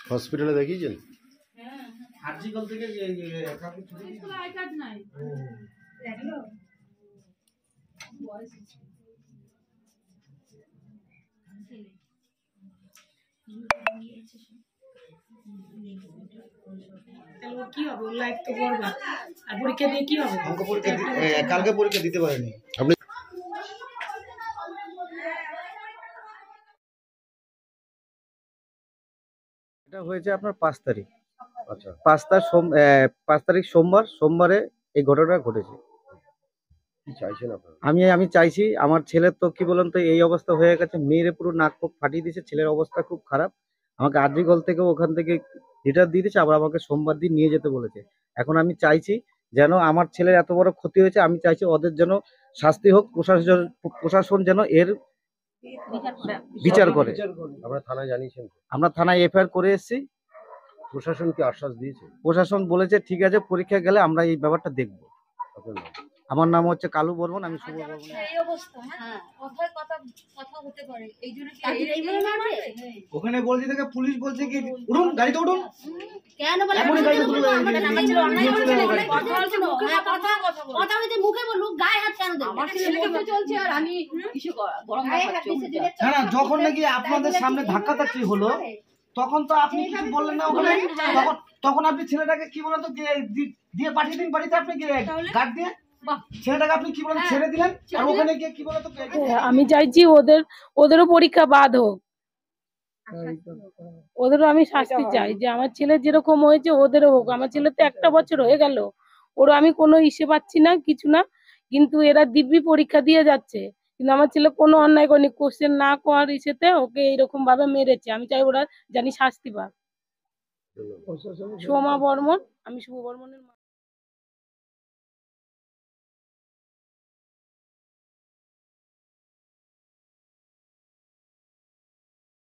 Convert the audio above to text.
হসপিটালে দেখিয়েছেন? আরজিকল থেকে কাউকে ছুটি দিয়েছে? আই কার্ড নাই। দেখলো বয়স তাহলে কি হবে? ওর লাইফ তো বরবাদ। আর পরীক্ষা দিয়ে কি হবে? কালকে পরীক্ষা দিতে পারেনি। আপনি এটা হয়েছে আপনার 5 তারিখ। আচ্ছা, 5 তারিখ সোমবারে এই ঘটনাটা ঘটেছে। কি চাইছেন আপনারা? আমি চাইছি, আমার ছেলের তো কি বলেন তো এই অবস্থা হয়ে গেছে, মেয়ের পুরো নাক মুখ ফাটিয়ে দিয়েছে, ছেলের অবস্থা খুব খারাপ। আমাকে আরজিকল থেকে ওখান থেকে রিটার দিয়ে দিয়েছে, আবার আমাকে সোমবার দিন নিয়ে যেতে বলেছে। এখন আমি চাইছি যেন আমার ছেলের এত বড় ক্ষতি হয়েছে, আমি চাইছি ওদের যেন শাস্তি হোক, প্রশাসন যেন এর বিচার করে। আপনারা থানায় জানিয়েছেন? আমরা থানায় এফআইআর করে এসেছি। প্রশাসন কি আশ্বাস দিয়েছে? প্রশাসন বলেছে ঠিক আছে, পরীক্ষা গেলে আমরা এই ব্যাপারটা দেখব। আপনার নাম? আমার নাম হচ্ছে কালু বর্মন, আমি শুভ বর্মন। এই অবস্থা, হ্যাঁ কথায় কথা হতে পারে, এই জন্য কি এইভাবে মারবে? ওখানে বলছে থেকে পুলিশ বলছে কি উঠুন, গাড়িতে উঠুন। কেন বলে এমনই গাড়িতে তুলে দেয়। আমাদের নামে ছিল অন্যায় করেছে, কথা বলছে মুখে কথা হইতে মুখে বললো, গায়ে হাত কেন দেবে? আমার ছেলেকে বলতে চলছে আর আমি কিছু গরম খাচ্ছি। না যখন নাকি আপনাদের সামনে ধাক্কাধাক্কি হলো তখন তো আপনি কিছু বললেন না ওখানে। তখন আপনি ছেলেটাকে কি বলেন তো দিয়ে পাঠিয়ে দিন বাড়িতে, আপনি গার্ড দিয়ে ছেলেটাকে আপনি কি বলেন ছেড়ে দিলেন, আর ওখানে গিয়ে কি বলেন তো আমি চাইছি ওদেরও পরীক্ষা বাদ হোক, ওদেরও আমি শাস্তি চাই, যে আমার ছেলে যেরকম হয়েছে ওদেরও হোক। আমার ছেলে তো 1 বছর হয়ে গেল, ওরও আমি কোনো ইসে পাচ্ছি না, কিছু না, কিন্তু এরা দিব্যি পরীক্ষা দিয়ে যাচ্ছে, কিন্তু আমার ছেলে কোনো অন্যায় করেনি। কোশ্চেন না করার ইসেতে ওকে এইরকম ভাবে মেরেছে। আমি চাই ওরা জানি শাস্তি পাক। সোমা বর্মন, আমি শুভ বর্মনের মা।